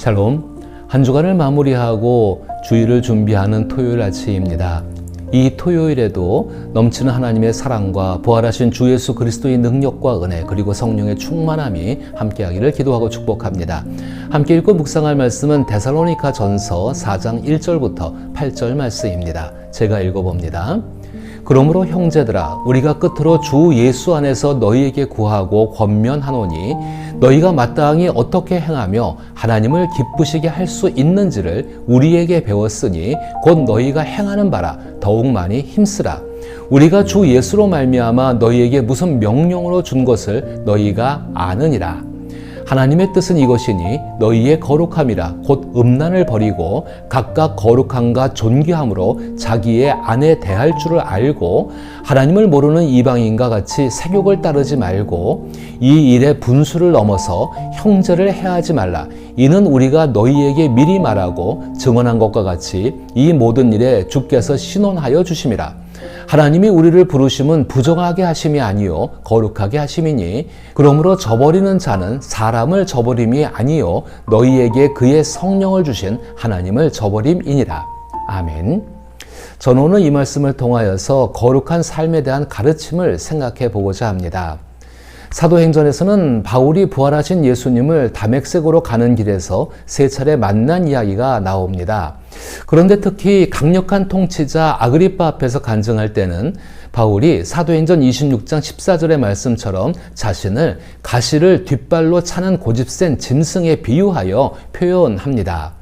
샬롬, 한 주간을 마무리하고 주일을 준비하는 토요일 아침입니다. 이 토요일에도 넘치는 하나님의 사랑과 부활하신 주 예수 그리스도의 능력과 은혜 그리고 성령의 충만함이 함께하기를 기도하고 축복합니다. 함께 읽고 묵상할 말씀은 데살로니가 전서 4장 1절부터 8절 말씀입니다. 제가 읽어봅니다. 그러므로 형제들아, 우리가 끝으로 주 예수 안에서 너희에게 구하고 권면하노니 너희가 마땅히 어떻게 행하며 하나님을 기쁘시게 할 수 있는지를 우리에게 배웠으니 곧 너희가 행하는 바라 더욱 많이 힘쓰라. 우리가 주 예수로 말미암아 너희에게 무슨 명령으로 준 것을 너희가 아느니라. 하나님의 뜻은 이것이니 너희의 거룩함이라 곧 음란을 버리고 각각 거룩함과 존귀함으로 자기의 아내 대할 줄을 알고 하나님을 모르는 이방인과 같이 세욕을 따르지 말고 이 일의 분수를 넘어서 형제를 해하지 말라. 이는 우리가 너희에게 미리 말하고 증언한 것과 같이 이 모든 일에 주께서 신원하여 주심이라. 하나님이 우리를 부르심은 부정하게 하심이 아니요 거룩하게 하심이니 그러므로 저버리는 자는 사람을 저버림이 아니요 너희에게 그의 성령을 주신 하나님을 저버림이니라. 아멘. 저는 오늘 이 말씀을 통하여서 거룩한 삶에 대한 가르침을 생각해 보고자 합니다. 사도행전에서는 바울이 부활하신 예수님을 다메섹으로 가는 길에서 세 차례 만난 이야기가 나옵니다. 그런데 특히 강력한 통치자 아그리빠 앞에서 간증할 때는 바울이 사도행전 26장 14절의 말씀처럼 자신을 가시를 뒷발로 차는 고집센 짐승에 비유하여 표현합니다.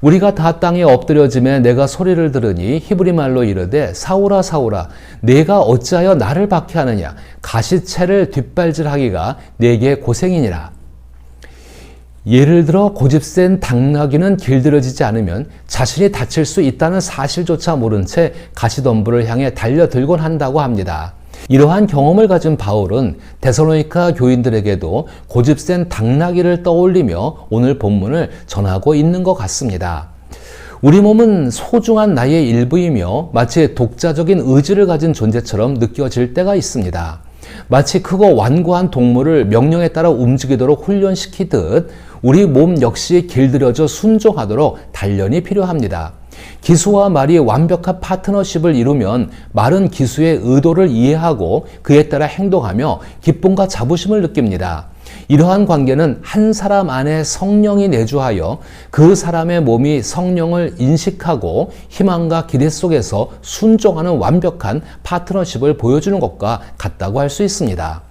우리가 다 땅에 엎드려짐에 내가 소리를 들으니 히브리 말로 이르되 사울아 사울아 내가 어찌하여 나를 박해하느냐 가시채를 뒷발질하기가 내게 고생이니라. 예를 들어 고집센 당나귀는 길들여지지 않으면 자신이 다칠 수 있다는 사실조차 모른 채 가시덤불을 향해 달려들곤 한다고 합니다. 이러한 경험을 가진 바울은 데살로니가 교인들에게도 고집센 당나귀를 떠올리며 오늘 본문을 전하고 있는 것 같습니다. 우리 몸은 소중한 나의 일부이며 마치 독자적인 의지를 가진 존재처럼 느껴질 때가 있습니다. 마치 크고 완고한 동물을 명령에 따라 움직이도록 훈련시키듯 우리 몸 역시 길들여져 순종하도록 단련이 필요합니다. 기수와 말이 완벽한 파트너십을 이루면 말은 기수의 의도를 이해하고 그에 따라 행동하며 기쁨과 자부심을 느낍니다. 이러한 관계는 한 사람 안에 성령이 내주하여 그 사람의 몸이 성령을 인식하고 희망과 기대 속에서 순종하는 완벽한 파트너십을 보여주는 것과 같다고 할 수 있습니다.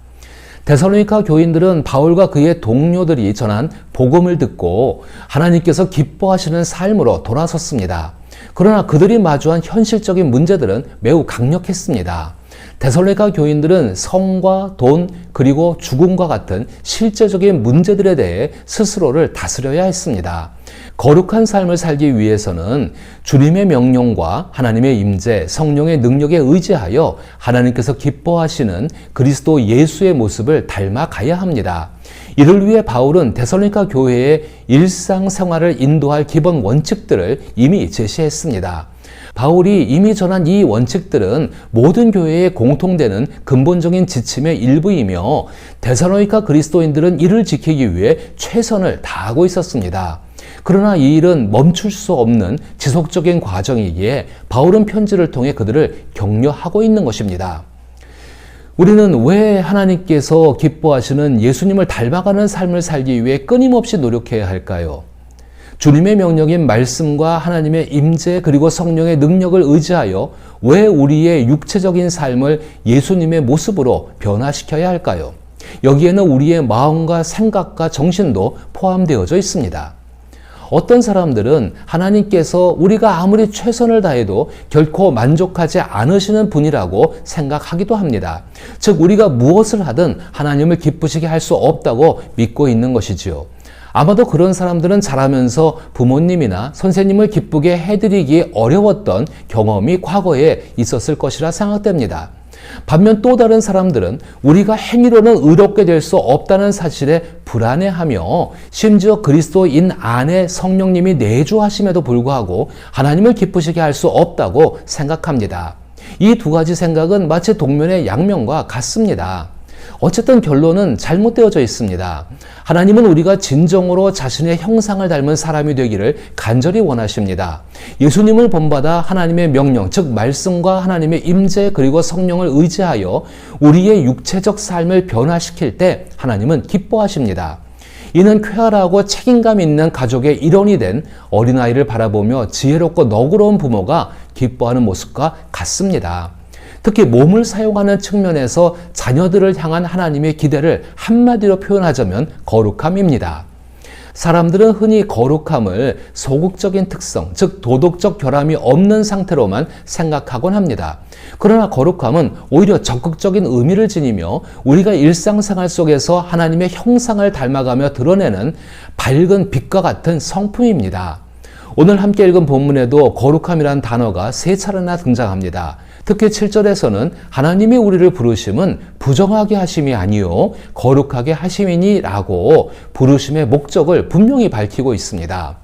데살로니가 교인들은 바울과 그의 동료들이 전한 복음을 듣고 하나님께서 기뻐하시는 삶으로 돌아섰습니다. 그러나 그들이 마주한 현실적인 문제들은 매우 강력했습니다. 데살로니가 교인들은 성과 돈 그리고 죽음과 같은 실제적인 문제들에 대해 스스로를 다스려야 했습니다. 거룩한 삶을 살기 위해서는 주님의 명령과 하나님의 임재, 성령의 능력에 의지하여 하나님께서 기뻐하시는 그리스도 예수의 모습을 닮아가야 합니다. 이를 위해 바울은 데살로니가 교회의 일상생활을 인도할 기본 원칙들을 이미 제시했습니다. 바울이 이미 전한 이 원칙들은 모든 교회에 공통되는 근본적인 지침의 일부이며 데살로니가 그리스도인들은 이를 지키기 위해 최선을 다하고 있었습니다. 그러나 이 일은 멈출 수 없는 지속적인 과정이기에 바울은 편지를 통해 그들을 격려하고 있는 것입니다. 우리는 왜 하나님께서 기뻐하시는 예수님을 닮아가는 삶을 살기 위해 끊임없이 노력해야 할까요? 주님의 명령인 말씀과 하나님의 임재 그리고 성령의 능력을 의지하여 왜 우리의 육체적인 삶을 예수님의 모습으로 변화시켜야 할까요? 여기에는 우리의 마음과 생각과 정신도 포함되어져 있습니다. 어떤 사람들은 하나님께서 우리가 아무리 최선을 다해도 결코 만족하지 않으시는 분이라고 생각하기도 합니다. 즉 우리가 무엇을 하든 하나님을 기쁘시게 할 수 없다고 믿고 있는 것이지요. 아마도 그런 사람들은 자라면서 부모님이나 선생님을 기쁘게 해드리기 어려웠던 경험이 과거에 있었을 것이라 생각됩니다. 반면 또 다른 사람들은 우리가 행위로는 의롭게 될 수 없다는 사실에 불안해하며 심지어 그리스도인 안에 성령님이 내주하심에도 불구하고 하나님을 기쁘시게 할 수 없다고 생각합니다. 이 두 가지 생각은 마치 동면의 양면과 같습니다. 어쨌든 결론은 잘못되어져 있습니다. 하나님은 우리가 진정으로 자신의 형상을 닮은 사람이 되기를 간절히 원하십니다. 예수님을 본받아 하나님의 명령, 즉 말씀과 하나님의 임재 그리고 성령을 의지하여 우리의 육체적 삶을 변화시킬 때 하나님은 기뻐하십니다. 이는 쾌활하고 책임감 있는 가족의 일원이 된 어린아이를 바라보며 지혜롭고 너그러운 부모가 기뻐하는 모습과 같습니다. 특히 몸을 사용하는 측면에서 자녀들을 향한 하나님의 기대를 한마디로 표현하자면 거룩함입니다. 사람들은 흔히 거룩함을 소극적인 특성, 즉 도덕적 결함이 없는 상태로만 생각하곤 합니다. 그러나 거룩함은 오히려 적극적인 의미를 지니며 우리가 일상생활 속에서 하나님의 형상을 닮아가며 드러내는 밝은 빛과 같은 성품입니다. 오늘 함께 읽은 본문에도 거룩함이라는 단어가 3차례나 등장합니다. 특히 7절에서는 하나님이 우리를 부르심은 부정하게 하심이 아니요 거룩하게 하심이니라고 부르심의 목적을 분명히 밝히고 있습니다.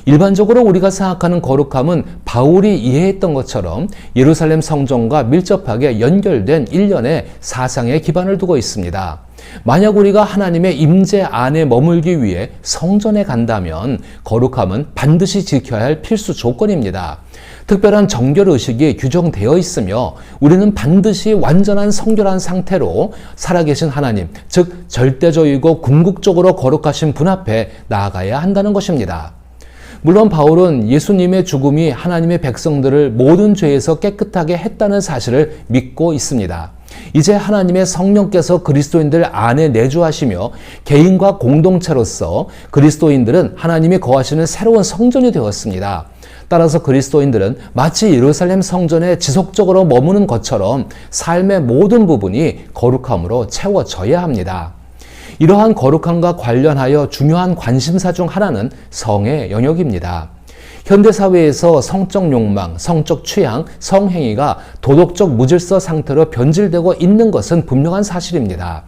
일반적으로 우리가 생각하는 거룩함은 바울이 이해했던 것처럼 예루살렘 성전과 밀접하게 연결된 일련의 사상에 기반을 두고 있습니다. 만약 우리가 하나님의 임재 안에 머물기 위해 성전에 간다면 거룩함은 반드시 지켜야 할 필수 조건입니다. 특별한 정결의식이 규정되어 있으며 우리는 반드시 완전한 성결한 상태로 살아계신 하나님, 즉 절대적이고 궁극적으로 거룩하신 분 앞에 나아가야 한다는 것입니다. 물론 바울은 예수님의 죽음이 하나님의 백성들을 모든 죄에서 깨끗하게 했다는 사실을 믿고 있습니다. 이제 하나님의 성령께서 그리스도인들 안에 내주하시며 개인과 공동체로서 그리스도인들은 하나님이 거하시는 새로운 성전이 되었습니다. 따라서 그리스도인들은 마치 예루살렘 성전에 지속적으로 머무는 것처럼 삶의 모든 부분이 거룩함으로 채워져야 합니다. 이러한 거룩함과 관련하여 중요한 관심사 중 하나는 성의 영역입니다. 현대사회에서 성적 욕망, 성적 취향, 성행위가 도덕적 무질서 상태로 변질되고 있는 것은 분명한 사실입니다.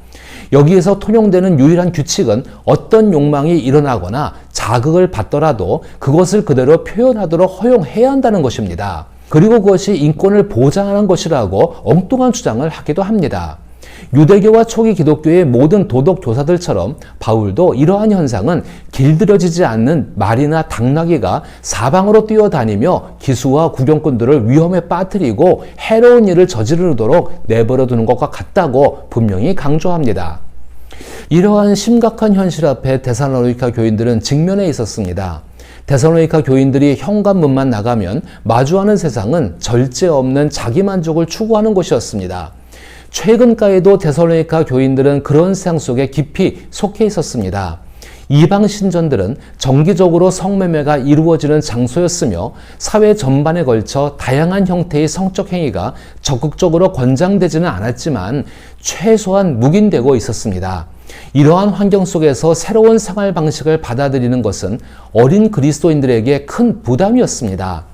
여기에서 통용되는 유일한 규칙은 어떤 욕망이 일어나거나 자극을 받더라도 그것을 그대로 표현하도록 허용해야 한다는 것입니다. 그리고 그것이 인권을 보장하는 것이라고 엉뚱한 주장을 하기도 합니다. 유대교와 초기 기독교의 모든 도덕 교사들처럼 바울도 이러한 현상은 길들여지지 않는 말이나 당나귀가 사방으로 뛰어다니며 기수와 구경꾼들을 위험에 빠뜨리고 해로운 일을 저지르도록 내버려 두는 것과 같다고 분명히 강조합니다. 이러한 심각한 현실 앞에 데살로니가 교인들은 직면해 있었습니다. 데살로니가 교인들이 현관문만 나가면 마주하는 세상은 절제 없는 자기만족을 추구하는 곳이었습니다. 최근가에도 데살로니가 교인들은 그런 세상 속에 깊이 속해 있었습니다. 이방 신전들은 정기적으로 성매매가 이루어지는 장소였으며 사회 전반에 걸쳐 다양한 형태의 성적 행위가 적극적으로 권장되지는 않았지만 최소한 묵인되고 있었습니다. 이러한 환경 속에서 새로운 생활 방식을 받아들이는 것은 어린 그리스도인들에게 큰 부담이었습니다.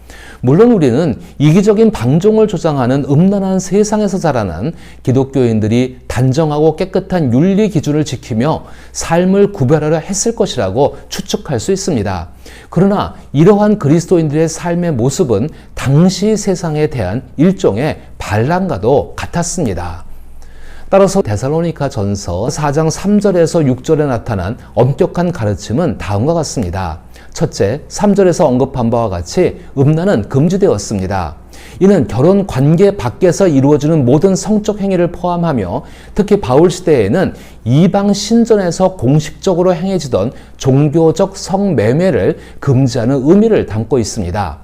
물론 우리는 이기적인 방종을 조장하는 음란한 세상에서 자라난 기독교인들이 단정하고 깨끗한 윤리 기준을 지키며 삶을 구별하려 했을 것이라고 추측할 수 있습니다. 그러나 이러한 그리스도인들의 삶의 모습은 당시 세상에 대한 일종의 반란과도 같았습니다. 따라서 데살로니가 전서 4장 3절에서 6절에 나타난 엄격한 가르침은 다음과 같습니다. 첫째, 3절에서 언급한 바와 같이 음란은 금지되었습니다. 이는 결혼 관계 밖에서 이루어지는 모든 성적 행위를 포함하며 특히 바울 시대에는 이방 신전에서 공식적으로 행해지던 종교적 성매매를 금지하는 의미를 담고 있습니다.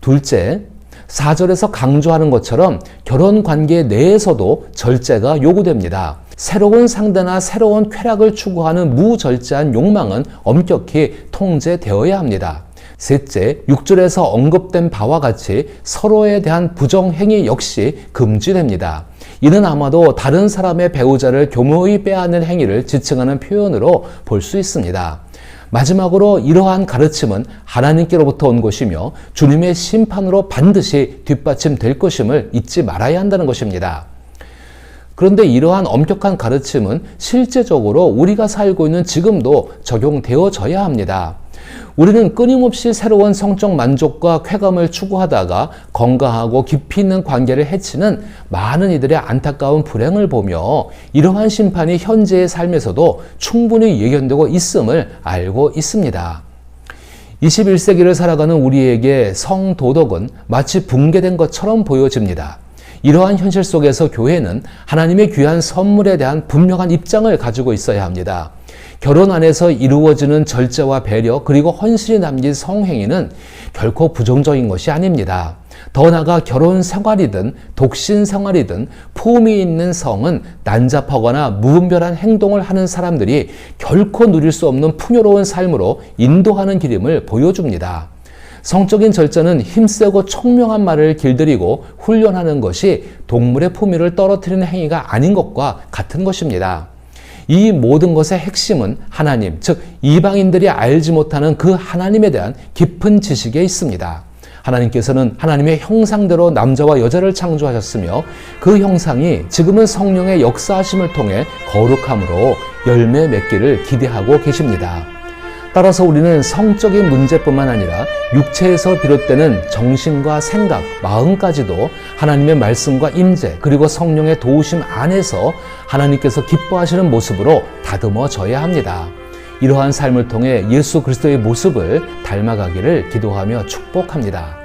둘째, 4절에서 강조하는 것처럼 결혼 관계 내에서도 절제가 요구됩니다. 새로운 상대나 새로운 쾌락을 추구하는 무절제한 욕망은 엄격히 통제되어야 합니다. 셋째, 6절에서 언급된 바와 같이 서로에 대한 부정행위 역시 금지됩니다. 이는 아마도 다른 사람의 배우자를 교묘히 빼앗는 행위를 지칭하는 표현으로 볼 수 있습니다. 마지막으로 이러한 가르침은 하나님께로부터 온 것이며 주님의 심판으로 반드시 뒷받침될 것임을 잊지 말아야 한다는 것입니다. 그런데 이러한 엄격한 가르침은 실제적으로 우리가 살고 있는 지금도 적용되어져야 합니다. 우리는 끊임없이 새로운 성적 만족과 쾌감을 추구하다가 건강하고 깊이 있는 관계를 해치는 많은 이들의 안타까운 불행을 보며 이러한 심판이 현재의 삶에서도 충분히 예견되고 있음을 알고 있습니다. 21세기를 살아가는 우리에게 성도덕은 마치 붕괴된 것처럼 보여집니다. 이러한 현실 속에서 교회는 하나님의 귀한 선물에 대한 분명한 입장을 가지고 있어야 합니다. 결혼 안에서 이루어지는 절제와 배려 그리고 헌신이 담긴 성행위는 결코 부정적인 것이 아닙니다. 더 나아가 결혼 생활이든 독신 생활이든 품위 있는 성은 난잡하거나 무분별한 행동을 하는 사람들이 결코 누릴 수 없는 풍요로운 삶으로 인도하는 길임을 보여줍니다. 성적인 절제는 힘세고 총명한 말을 길들이고 훈련하는 것이 동물의 품위를 떨어뜨리는 행위가 아닌 것과 같은 것입니다. 이 모든 것의 핵심은 하나님, 즉 이방인들이 알지 못하는 그 하나님에 대한 깊은 지식에 있습니다. 하나님께서는 하나님의 형상대로 남자와 여자를 창조하셨으며 그 형상이 지금은 성령의 역사하심을 통해 거룩함으로 열매 맺기를 기대하고 계십니다. 따라서 우리는 성적인 문제뿐만 아니라 육체에서 비롯되는 정신과 생각, 마음까지도 하나님의 말씀과 임재 그리고 성령의 도우심 안에서 하나님께서 기뻐하시는 모습으로 다듬어져야 합니다. 이러한 삶을 통해 예수 그리스도의 모습을 닮아가기를 기도하며 축복합니다.